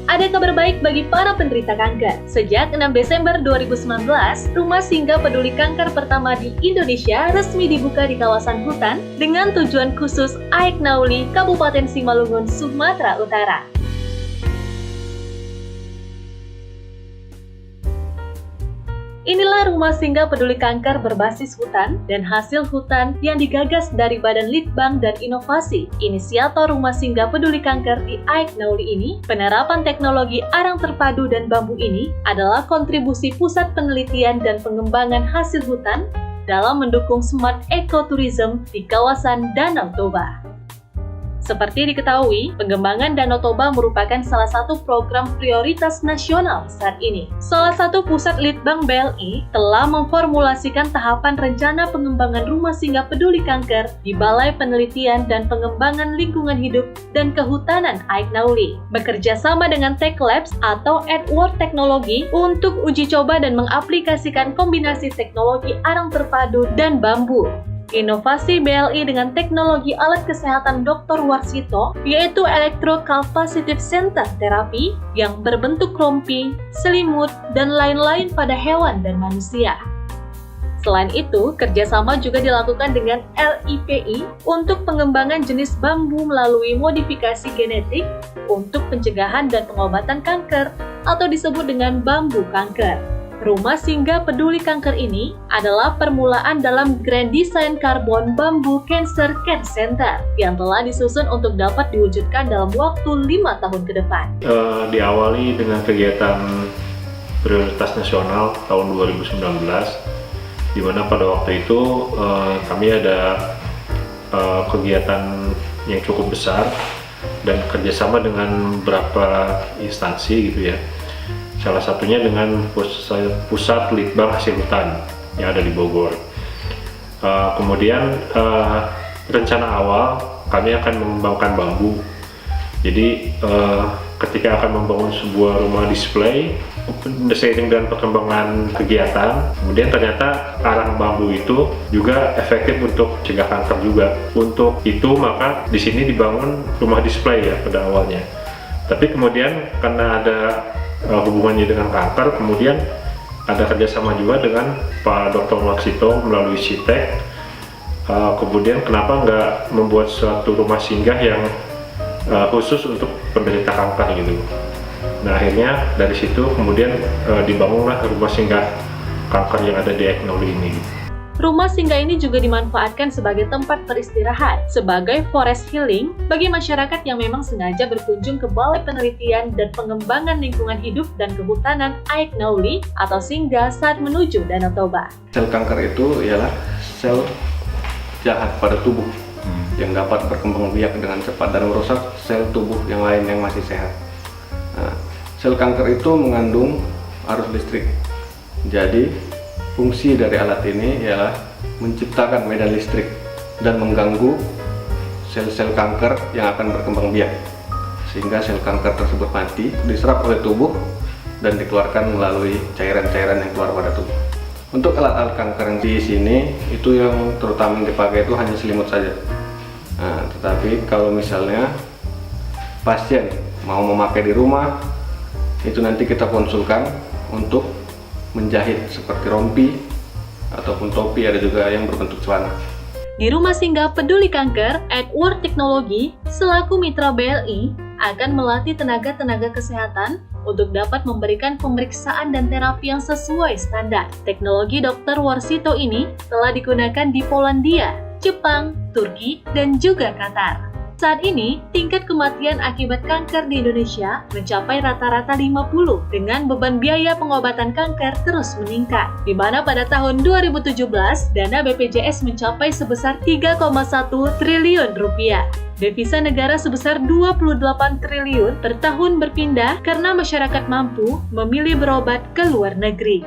Ada kabar baik bagi para penderita kanker. Sejak 6 Desember 2019, Rumah Singgah Peduli Kanker pertama di Indonesia resmi dibuka di kawasan hutan dengan tujuan khusus Aek Nauli, Kabupaten Simalungun, Sumatera Utara. Inilah Rumah Singgah Peduli Kanker berbasis hutan dan hasil hutan yang digagas dari Badan Litbang dan Inovasi. Inisiator Rumah Singgah Peduli Kanker di Aek Nauli ini, penerapan teknologi arang terpadu dan bambu ini adalah kontribusi Pusat Penelitian dan Pengembangan Hasil Hutan dalam mendukung smart ecotourism di kawasan Danau Toba. Seperti diketahui, pengembangan Danau Toba merupakan salah satu program prioritas nasional saat ini. Salah satu pusat Litbang BLI telah memformulasikan tahapan rencana pengembangan Rumah Singgah Peduli Kanker di Balai Penelitian dan Pengembangan Lingkungan Hidup dan Kehutanan Aek Nauli, bekerja sama dengan Tech Labs atau Edward Teknologi untuk uji coba dan mengaplikasikan kombinasi teknologi arang terpadu dan bambu. Inovasi BLI dengan teknologi alat kesehatan Dr. Warsito, yaitu Electrocapacitive Center Therapy yang berbentuk rompi, selimut, dan lain-lain pada hewan dan manusia. Selain itu, kerjasama juga dilakukan dengan LIPI untuk pengembangan jenis bambu melalui modifikasi genetik untuk pencegahan dan pengobatan kanker atau disebut dengan bambu kanker. Rumah Singgah Peduli Kanker ini adalah permulaan dalam Grand Design Carbon Bamboo Cancer Care Center yang telah disusun untuk dapat diwujudkan dalam waktu 5 tahun ke depan. Diawali dengan kegiatan prioritas nasional tahun 2019, di mana pada waktu itu kami ada kegiatan yang cukup besar dan kerjasama dengan beberapa instansi gitu ya. Salah satunya dengan pusat Litbang Hasil Hutan yang ada di Bogor. Kemudian rencana awal kami akan mengembangkan bambu. Jadi ketika akan membangun sebuah rumah display, seiring dengan perkembangan kegiatan, kemudian ternyata arang bambu itu juga efektif untuk mencegah kanker juga. Untuk itu maka di sini dibangun rumah display ya pada awalnya. Tapi kemudian karena ada hubungannya dengan kanker, kemudian ada kerjasama juga dengan Pak Dr. Warsito melalui Sitek. Kemudian kenapa nggak membuat suatu rumah singgah yang khusus untuk penderita kanker gitu. Nah akhirnya dari situ kemudian dibangunlah rumah singgah kanker yang ada di Aek Nauli ini. Rumah singgah ini juga dimanfaatkan sebagai tempat beristirahat, sebagai forest healing bagi masyarakat yang memang sengaja berkunjung ke Balai Penelitian dan Pengembangan Lingkungan Hidup dan Kehutanan Aek Nauli atau singgah saat menuju Danau Toba. Sel kanker itu ialah sel jahat pada tubuh yang dapat berkembang biak dengan cepat dan merusak sel tubuh yang lain yang masih sehat. Nah, sel kanker itu mengandung arus listrik. Jadi fungsi dari alat ini ialah menciptakan medan listrik dan mengganggu sel-sel kanker yang akan berkembang biak, sehingga sel kanker tersebut mati, diserap oleh tubuh dan dikeluarkan melalui cairan-cairan yang keluar pada tubuh. Untuk alat-alat kanker yang di sini itu yang terutama dipakai itu hanya selimut saja. Nah, tetapi kalau misalnya pasien mau memakai di rumah, itu nanti kita konsulkan untuk menjahit seperti rompi ataupun topi, ada juga yang berbentuk celana. Di Rumah Singgah Peduli Kanker, Edward Teknologi selaku mitra BLI akan melatih tenaga-tenaga kesehatan untuk dapat memberikan pemeriksaan dan terapi yang sesuai standar. Teknologi Dr. Warsito ini telah digunakan di Polandia, Jepang, Turki, dan juga Qatar. Saat ini, tingkat kematian akibat kanker di Indonesia mencapai rata-rata 50 dengan beban biaya pengobatan kanker terus meningkat, di mana pada tahun 2017 dana BPJS mencapai sebesar 3,1 triliun rupiah. Devisa negara sebesar 28 triliun per tahun berpindah karena masyarakat mampu memilih berobat ke luar negeri.